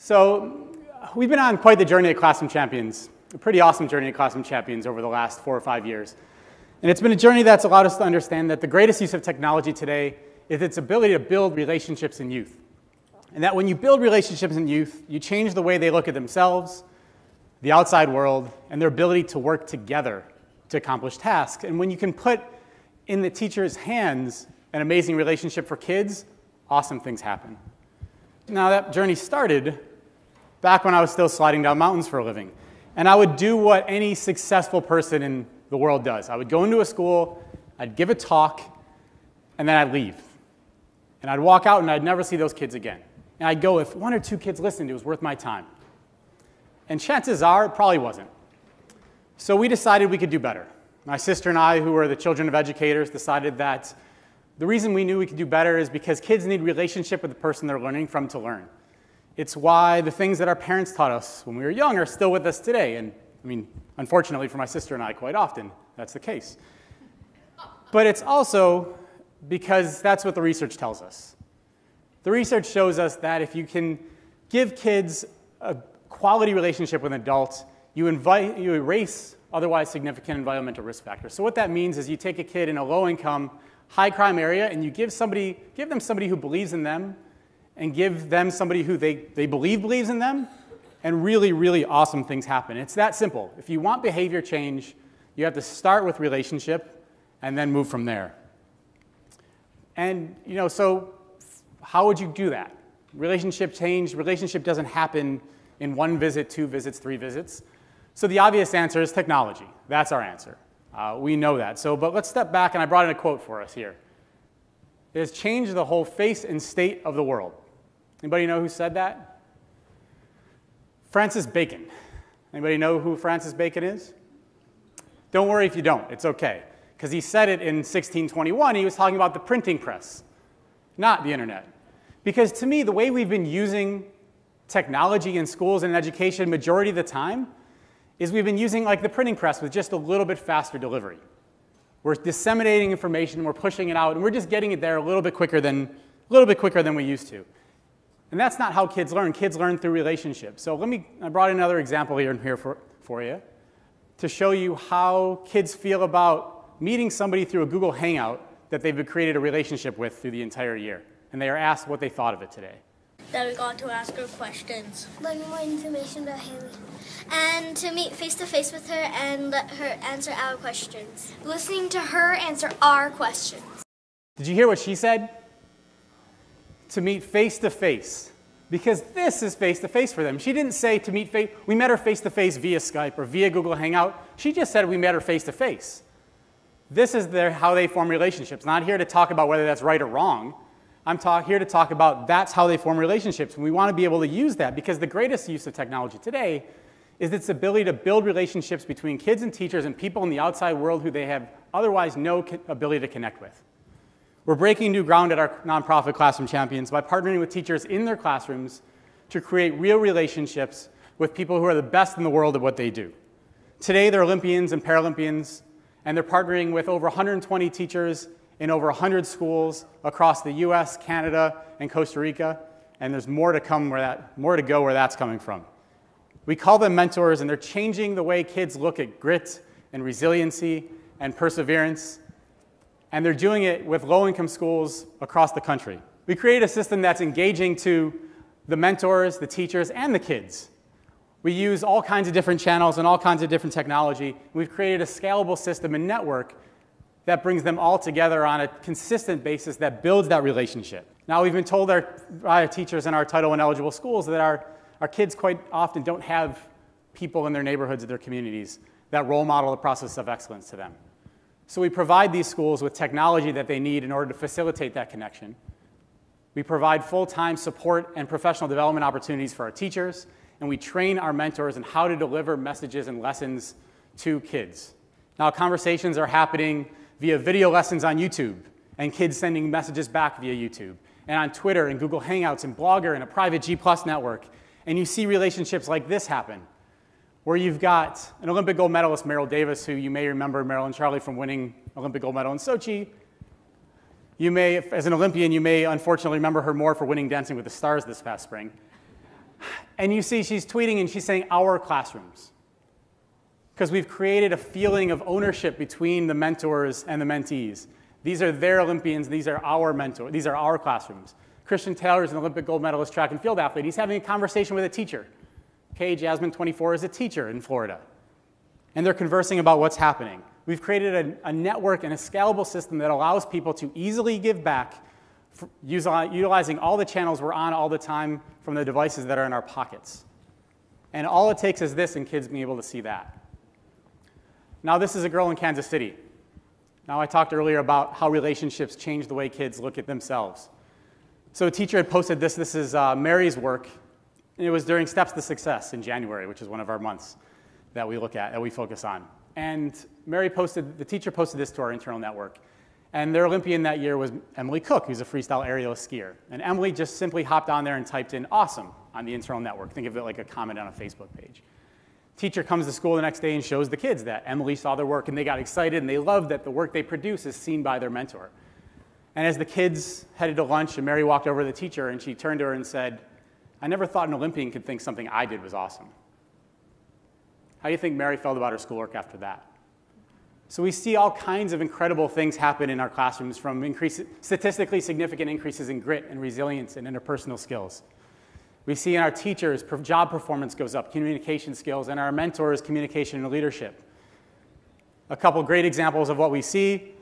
So we've been on quite the journey at Classroom Champions, a pretty awesome journey at Classroom Champions over the last 4 or 5 years. And it's been a journey that's allowed us to understand that the greatest use of technology today is its ability to build relationships in youth. And that when you build relationships in youth, you change the way they look at themselves, the outside world, and their ability to work together to accomplish tasks. And when you can put in the teacher's hands an amazing relationship for kids, awesome things happen. Now that journey started back when I was still sliding down mountains for a living. And I would do what any successful person in the world does. I would go into a school, I'd give a talk, and then I'd leave. And I'd walk out and I'd never see those kids again. And I'd go, if 1 or 2 kids listened, it was worth my time. And chances are, it probably wasn't. So we decided we could do better. My sister and I, who were the children of educators, decided that the reason we knew we could do better is because kids need a relationship with the person they're learning from to learn. It's why the things that our parents taught us when we were young are still with us today. And I mean, unfortunately for my sister and I, quite often, that's the case. But it's also because that's what the research tells us. The research shows us that if you can give kids a quality relationship with an adult, you erase otherwise significant environmental risk factors. So what that means is you take a kid in a low-income, high-crime area and you give them somebody who believes in them, and give them somebody who they believe believes in them, and really, really awesome things happen. It's that simple. If you want behavior change, you have to start with relationship and then move from there. And so how would you do that? Relationship change, relationship doesn't happen in 1 visit, 2 visits, 3 visits. So the obvious answer is technology. That's our answer. We know that. But let's step back, and I brought in a quote for us here. It has changed the whole face and state of the world. Anybody know who said that? Francis Bacon. Anybody know who Francis Bacon is? Don't worry if you don't. It's okay. Because he said it in 1621. He was talking about the printing press, not the internet. Because to me, the way we've been using technology in schools and education majority of the time is we've been using like the printing press with just a little bit faster delivery. We're disseminating information, we're pushing it out, and we're just getting it there a little bit quicker than we used to. And that's not how kids learn. Kids learn through relationships. So I brought another example here for you to show you how kids feel about meeting somebody through a Google Hangout that they've created a relationship with through the entire year. And they are asked what they thought of it today. That we got to ask her questions. Learning more information about Haley. And to meet face-to-face with her and let her answer our questions. Listening to her answer our questions. Did you hear what she said? To meet face-to-face. Because this is face-to-face for them. She didn't say to meet face. We met her face-to-face via Skype or via Google Hangout. She just said we met her face-to-face. This is how they form relationships. Not here to talk about whether that's right or wrong. I'm here to talk about that's how they form relationships. And we want to be able to use that because the greatest use of technology today is its ability to build relationships between kids and teachers and people in the outside world who they have otherwise no ability to connect with. We're breaking new ground at our nonprofit Classroom Champions by partnering with teachers in their classrooms to create real relationships with people who are the best in the world at what they do. Today, they're Olympians and Paralympians, and they're partnering with over 120 teachers in over 100 schools across the US, Canada, and Costa Rica, and there's more to go where that's coming from. We call them mentors, and they're changing the way kids look at grit and resiliency and perseverance, and they're doing it with low-income schools across the country. We create a system that's engaging to the mentors, the teachers, and the kids. We use all kinds of different channels and all kinds of different technology. We've created a scalable system and network that brings them all together on a consistent basis that builds that relationship. Now, we've been told by our teachers in our Title I eligible schools that our kids quite often don't have people in their neighborhoods or their communities that role model the process of excellence to them. So we provide these schools with technology that they need in order to facilitate that connection. We provide full-time support and professional development opportunities for our teachers, and we train our mentors in how to deliver messages and lessons to kids. Now, conversations are happening via video lessons on YouTube, and kids sending messages back via YouTube, and on Twitter and Google Hangouts and Blogger and a private G+ network. And you see relationships like this happen, where you've got an Olympic gold medalist, Meryl Davis, who you may remember Meryl and Charlie from winning Olympic gold medal in Sochi. You may, as an Olympian, you may unfortunately remember her more for winning Dancing with the Stars this past spring. And you see she's tweeting and she's saying our classrooms. Because we've created a feeling of ownership between the mentors and the mentees. These are their Olympians, these are our mentors, these are our classrooms. Christian Taylor is an Olympic gold medalist track and field athlete. He's having a conversation with a teacher. Kay Jasmine, 24, is a teacher in Florida. And they're conversing about what's happening. We've created a network and a scalable system that allows people to easily give back, utilizing all the channels we're on all the time from the devices that are in our pockets. And all it takes is this and kids being able to see that. Now, this is a girl in Kansas City. Now, I talked earlier about how relationships change the way kids look at themselves. So a teacher had posted this. This is Mary's work. And it was during Steps to Success in January, which is one of our months that we look at, that we focus on. And the teacher posted this to our internal network. And their Olympian that year was Emily Cook, who's a freestyle aerialist skier. And Emily just simply hopped on there and typed in awesome on the internal network. Think of it like a comment on a Facebook page. Teacher comes to school the next day and shows the kids that Emily saw their work, and they got excited, and they loved that the work they produce is seen by their mentor. And as the kids headed to lunch, and Mary walked over to the teacher, and she turned to her and said, I never thought an Olympian could think something I did was awesome. How do you think Mary felt about her schoolwork after that? So we see all kinds of incredible things happen in our classrooms, from statistically significant increases in grit and resilience and interpersonal skills. We see in our teachers, job performance goes up, communication skills, and our mentors, communication and leadership. A couple great examples of what we see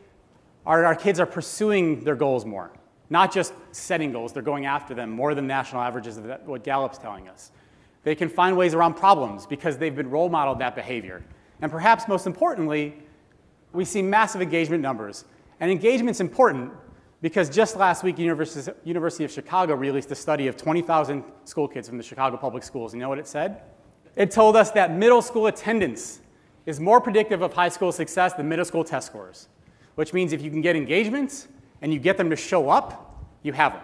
are our kids are pursuing their goals more. Not just setting goals, they're going after them more than national averages of what Gallup's telling us. They can find ways around problems because they've been role modeled that behavior. And perhaps most importantly, we see massive engagement numbers. And engagement's important because just last week, University of Chicago released a study of 20,000 school kids from the Chicago public schools. You know what it said? It told us that middle school attendance is more predictive of high school success than middle school test scores, which means if you can get engagements and you get them to show up, you have them.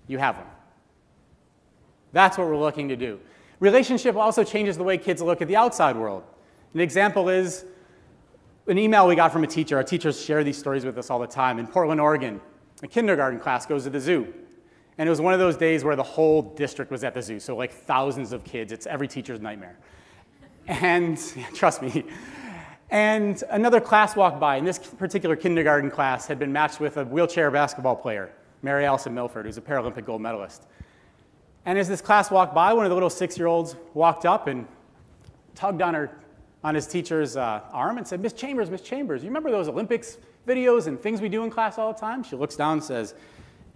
You have them. That's what we're looking to do. Relationship also changes the way kids look at the outside world. An example is an email we got from a teacher. Our teachers share these stories with us all the time. In Portland, Oregon, a kindergarten class goes to the zoo. And it was one of those days where the whole district was at the zoo, so like thousands of kids. It's every teacher's nightmare. And trust me. And another class walked by, and this particular kindergarten class had been matched with a wheelchair basketball player, Mary Allison Milford, who's a Paralympic gold medalist. And as this class walked by, one of the little 6-year-olds walked up and tugged on his teacher's arm and said, Miss Chambers, you remember those Olympics videos and things we do in class all the time? She looks down and says,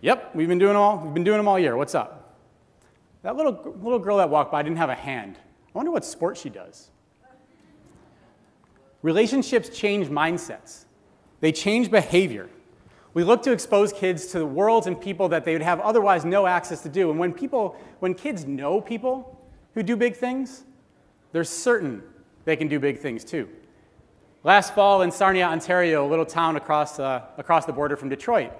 yep, we've been doing them all year. What's up? That little girl that walked by didn't have a hand. I wonder what sport she does. Relationships change mindsets. They change behavior. We look to expose kids to the worlds and people that they would have otherwise no access to do. And when kids know people who do big things, they're certain they can do big things too. Last fall in Sarnia, Ontario, a little town across the border from Detroit,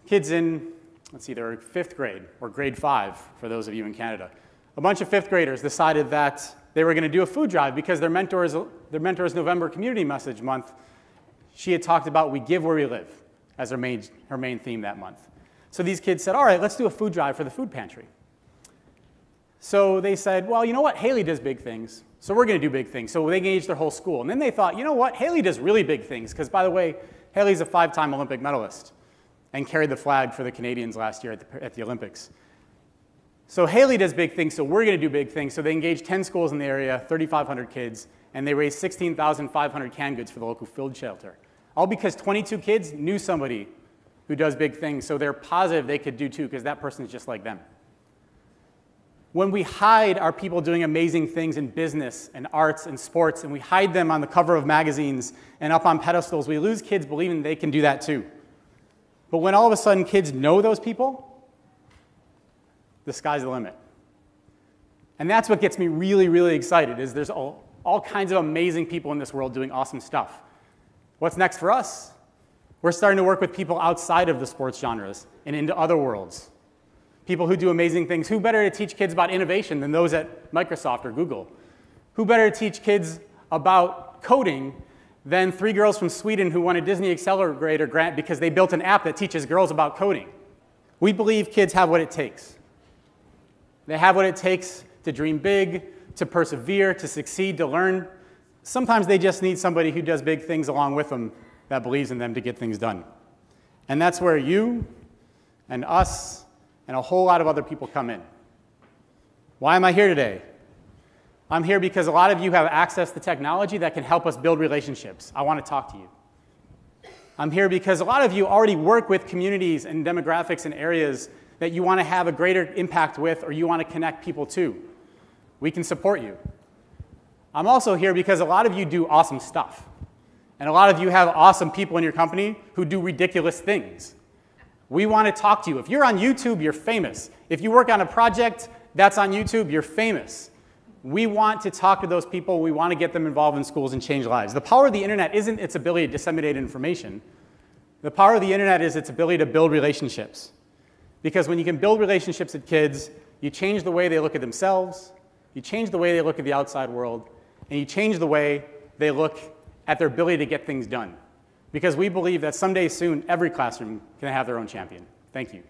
kids in, they're 5th grade or grade 5 for those of you in Canada. A bunch of 5th graders decided that they were going to do a food drive because their mentor's November Community Message Month, she had talked about we give where we live as her main theme that month. So these kids said, all right, let's do a food drive for the food pantry. So they said, well, you know what? Haley does big things, so we're going to do big things. So they engaged their whole school. And then they thought, you know what? Haley does really big things because, by the way, Haley's a 5-time Olympic medalist and carried the flag for the Canadians last year at the Olympics. So Haley does big things, so we're going to do big things. So they engaged 10 schools in the area, 3,500 kids, and they raised 16,500 canned goods for the local food shelter. All because 22 kids knew somebody who does big things, so they're positive they could do too, because that person is just like them. When we hide our people doing amazing things in business and arts and sports, and we hide them on the cover of magazines and up on pedestals, we lose kids believing they can do that too. But when all of a sudden kids know those people, the sky's the limit. And that's what gets me really, really excited, is there's all kinds of amazing people in this world doing awesome stuff. What's next for us? We're starting to work with people outside of the sports genres and into other worlds. People who do amazing things. Who better to teach kids about innovation than those at Microsoft or Google? Who better to teach kids about coding than 3 girls from Sweden who won a Disney Accelerator grant because they built an app that teaches girls about coding? We believe kids have what it takes. They have what it takes to dream big, to persevere, to succeed, to learn. Sometimes they just need somebody who does big things along with them that believes in them to get things done. And that's where you and us and a whole lot of other people come in. Why am I here today? I'm here because a lot of you have access to technology that can help us build relationships. I want to talk to you. I'm here because a lot of you already work with communities and demographics and areas that you want to have a greater impact with or you want to connect people to. We can support you. I'm also here because a lot of you do awesome stuff. And a lot of you have awesome people in your company who do ridiculous things. We want to talk to you. If you're on YouTube, you're famous. If you work on a project that's on YouTube, you're famous. We want to talk to those people. We want to get them involved in schools and change lives. The power of the internet isn't its ability to disseminate information. The power of the internet is its ability to build relationships. Because when you can build relationships with kids, you change the way they look at themselves, you change the way they look at the outside world, and you change the way they look at their ability to get things done. Because we believe that someday soon, every classroom can have their own champion. Thank you.